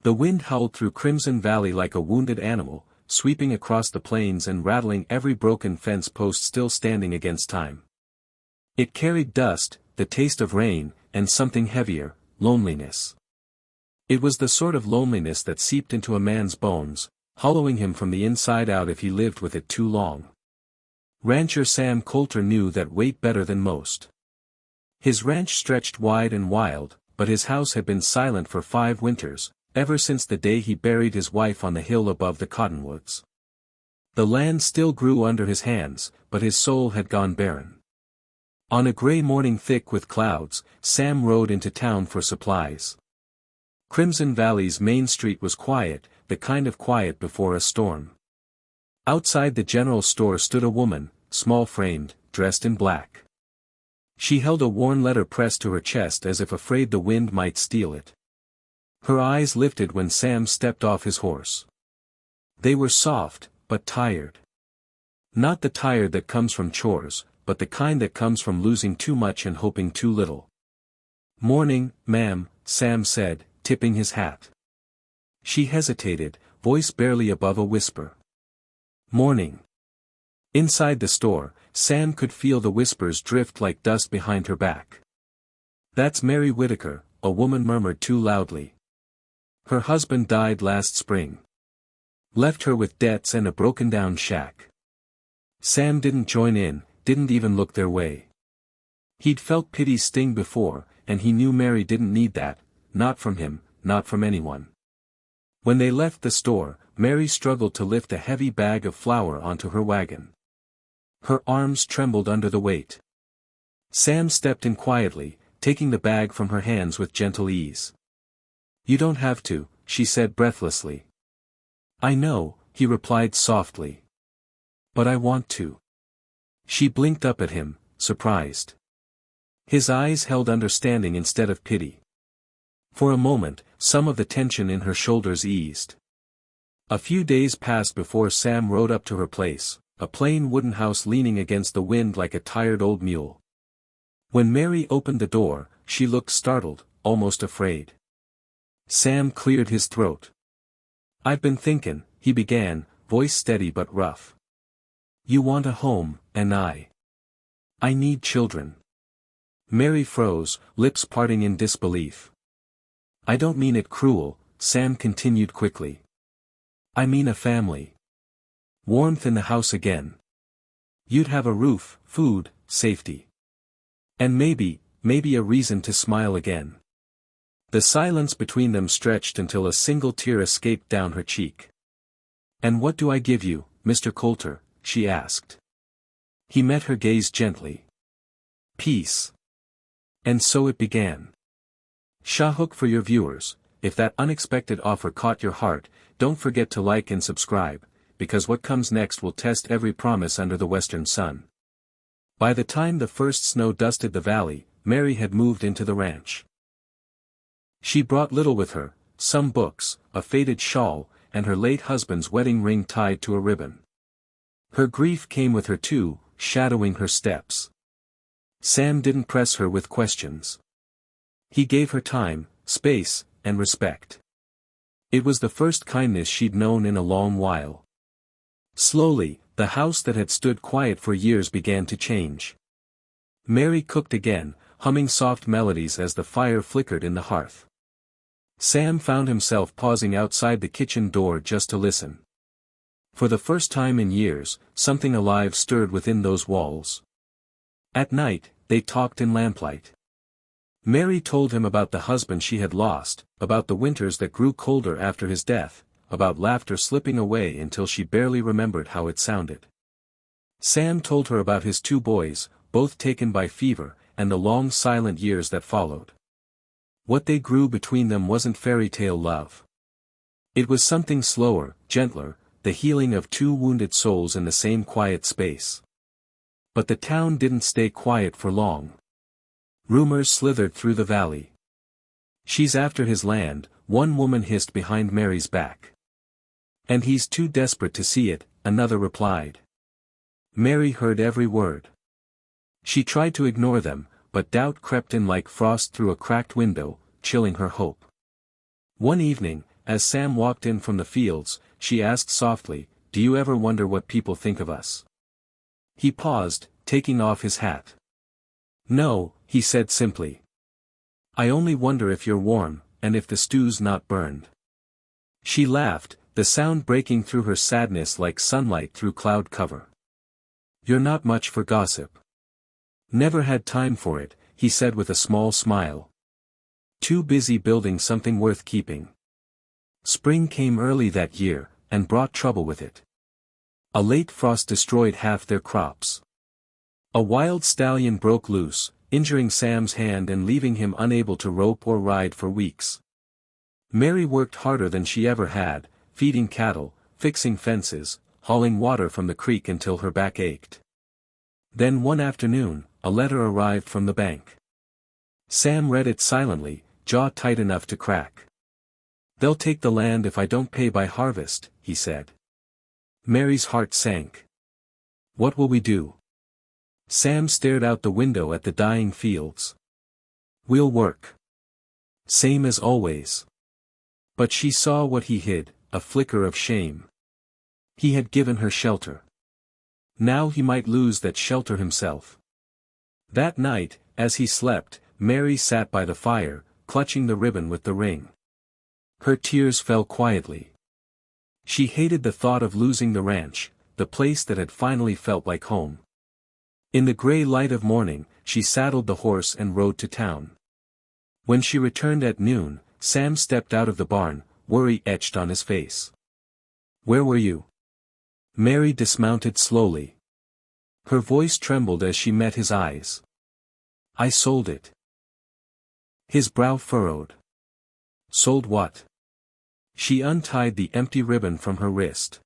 The wind howled through Crimson Valley like a wounded animal, sweeping across the plains and rattling every broken fence post still standing against time. It carried dust, the taste of rain, and something heavier, loneliness. It was the sort of loneliness that seeped into a man's bones, hollowing him from the inside out if he lived with it too long. Rancher Sam Coulter knew that weight better than most. His ranch stretched wide and wild, but his house had been silent for 5 winters, ever since the day he buried his wife on the hill above the cottonwoods. The land still grew under his hands, but his soul had gone barren. On a gray morning thick with clouds, Sam rode into town for supplies. Crimson Valley's main street was quiet, the kind of quiet before a storm. Outside the general store stood a woman, small-framed, dressed in black. She held a worn letter pressed to her chest as if afraid the wind might steal it. Her eyes lifted when Sam stepped off his horse. They were soft, but tired. Not the tired that comes from chores, but the kind that comes from losing too much and hoping too little. "Morning, ma'am," Sam said, tipping his hat. She hesitated, voice barely above a whisper. "Morning." Inside the store, Sam could feel the whispers drift like dust behind her back. "That's Mary Whitaker," a woman murmured too loudly. "Her husband died last spring. Left her with debts and a broken-down shack." Sam didn't join in, didn't even look their way. He'd felt pity's sting before, and he knew Mary didn't need that, not from him, not from anyone. When they left the store, Mary struggled to lift a heavy bag of flour onto her wagon. Her arms trembled under the weight. Sam stepped in quietly, taking the bag from her hands with gentle ease. "You don't have to," she said breathlessly. "I know," he replied softly. "But I want to." She blinked up at him, surprised. His eyes held understanding instead of pity. For a moment, some of the tension in her shoulders eased. A few days passed before Sam rode up to her place, a plain wooden house leaning against the wind like a tired old mule. When Mary opened the door, she looked startled, almost afraid. Sam cleared his throat. "I've been thinkin'," he began, voice steady but rough. "You want a home, and I need children." Mary froze, lips parting in disbelief. "I don't mean it cruel," Sam continued quickly. "I mean a family. Warmth in the house again. You'd have a roof, food, safety. And maybe a reason to smile again." The silence between them stretched until a single tear escaped down her cheek. "And what do I give you, Mr. Coulter?" she asked. He met her gaze gently. "Peace." And so it began. Shahhook for your viewers, if that unexpected offer caught your heart, don't forget to like and subscribe, because what comes next will test every promise under the western sun. By the time the first snow dusted the valley, Mary had moved into the ranch. She brought little with her, some books, a faded shawl, and her late husband's wedding ring tied to a ribbon. Her grief came with her too, shadowing her steps. Sam didn't press her with questions. He gave her time, space, and respect. It was the first kindness she'd known in a long while. Slowly, the house that had stood quiet for years began to change. Mary cooked again, humming soft melodies as the fire flickered in the hearth. Sam found himself pausing outside the kitchen door just to listen. For the first time in years, something alive stirred within those walls. At night, they talked in lamplight. Mary told him about the husband she had lost, about the winters that grew colder after his death, about laughter slipping away until she barely remembered how it sounded. Sam told her about his 2 boys, both taken by fever, and the long silent years that followed. What they grew between them wasn't fairy tale love. It was something slower, gentler, the healing of 2 wounded souls in the same quiet space. But the town didn't stay quiet for long. Rumors slithered through the valley. "She's after his land," one woman hissed behind Mary's back. "And he's too desperate to see it," another replied. Mary heard every word. She tried to ignore them, but doubt crept in like frost through a cracked window, chilling her hope. One evening, as Sam walked in from the fields, she asked softly, "Do you ever wonder what people think of us?" He paused, taking off his hat. "No," he said simply. "I only wonder if you're warm, and if the stew's not burned." She laughed, the sound breaking through her sadness like sunlight through cloud cover. "You're not much for gossip." "Never had time for it," he said with a small smile. "Too busy building something worth keeping." Spring came early that year, and brought trouble with it. A late frost destroyed half their crops. A wild stallion broke loose, injuring Sam's hand and leaving him unable to rope or ride for weeks. Mary worked harder than she ever had, feeding cattle, fixing fences, hauling water from the creek until her back ached. Then one afternoon, a letter arrived from the bank. Sam read it silently, jaw tight enough to crack. "They'll take the land if I don't pay by harvest," he said. Mary's heart sank. "What will we do?" Sam stared out the window at the dying fields. "We'll work. Same as always." But she saw what he hid, a flicker of shame. He had given her shelter. Now he might lose that shelter himself. That night, as he slept, Mary sat by the fire, clutching the ribbon with the ring. Her tears fell quietly. She hated the thought of losing the ranch, the place that had finally felt like home. In the gray light of morning, she saddled the horse and rode to town. When she returned at noon, Sam stepped out of the barn, worry etched on his face. "Where were you?" Mary dismounted slowly. Her voice trembled as she met his eyes. "I sold it." His brow furrowed. "Sold what?" She untied the empty ribbon from her wrist.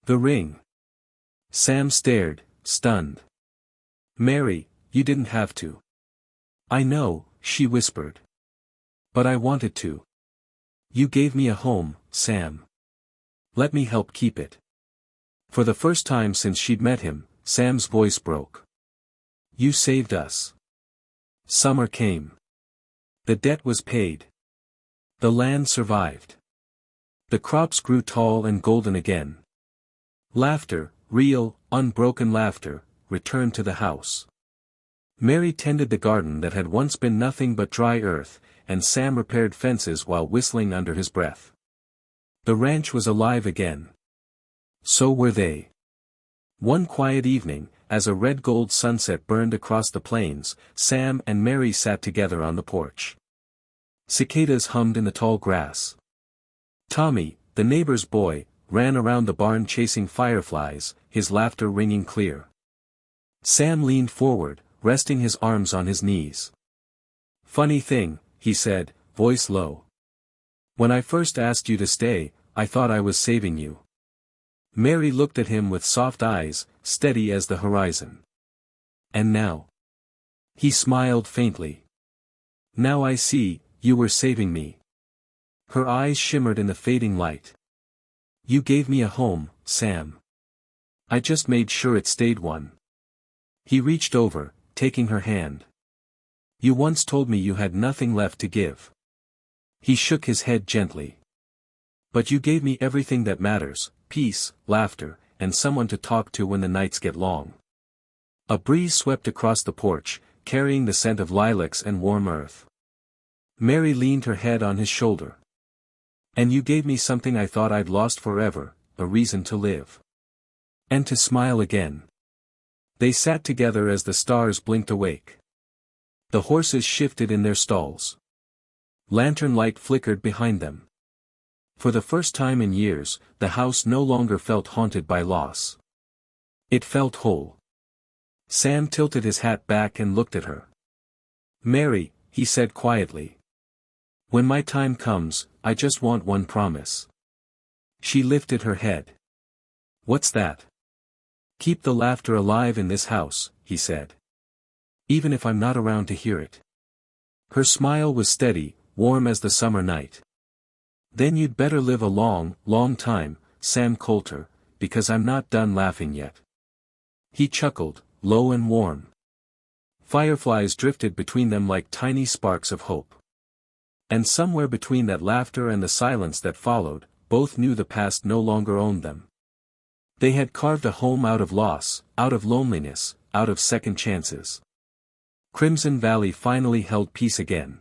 "The ring." Sam stared, stunned. "Mary, you didn't have to." "I know," she whispered. "But I wanted to. You gave me a home, Sam. Let me help keep it." For the first time since she'd met him, Sam's voice broke. "You saved us." Summer came. The debt was paid. The land survived. The crops grew tall and golden again. Laughter, real, unbroken laughter, returned to the house. Mary tended the garden that had once been nothing but dry earth, and Sam repaired fences while whistling under his breath. The ranch was alive again. So were they. One quiet evening, as a red-gold sunset burned across the plains, Sam and Mary sat together on the porch. Cicadas hummed in the tall grass. Tommy, the neighbor's boy, ran around the barn chasing fireflies, his laughter ringing clear. Sam leaned forward, resting his arms on his knees. "Funny thing," he said, voice low. "When I first asked you to stay, I thought I was saving you." Mary looked at him with soft eyes, steady as the horizon. "And now?" He smiled faintly. "Now I see, you were saving me." Her eyes shimmered in the fading light. "You gave me a home, Sam. I just made sure it stayed one." He reached over, taking her hand. "You once told me you had nothing left to give." He shook his head gently. "But you gave me everything that matters, peace, laughter, and someone to talk to when the nights get long." A breeze swept across the porch, carrying the scent of lilacs and warm earth. Mary leaned her head on his shoulder. "And you gave me something I thought I'd lost forever, a reason to live. And to smile again." They sat together as the stars blinked awake. The horses shifted in their stalls. Lantern light flickered behind them. For the first time in years, the house no longer felt haunted by loss. It felt whole. Sam tilted his hat back and looked at her. "Mary," he said quietly. "When my time comes, I just want one promise." She lifted her head. "What's that?" "Keep the laughter alive in this house," he said. "Even if I'm not around to hear it." Her smile was steady, warm as the summer night. "Then you'd better live a long, long time, Sam Coulter, because I'm not done laughing yet." He chuckled, low and warm. Fireflies drifted between them like tiny sparks of hope. And somewhere between that laughter and the silence that followed, both knew the past no longer owned them. They had carved a home out of loss, out of loneliness, out of second chances. Crimson Valley finally held peace again.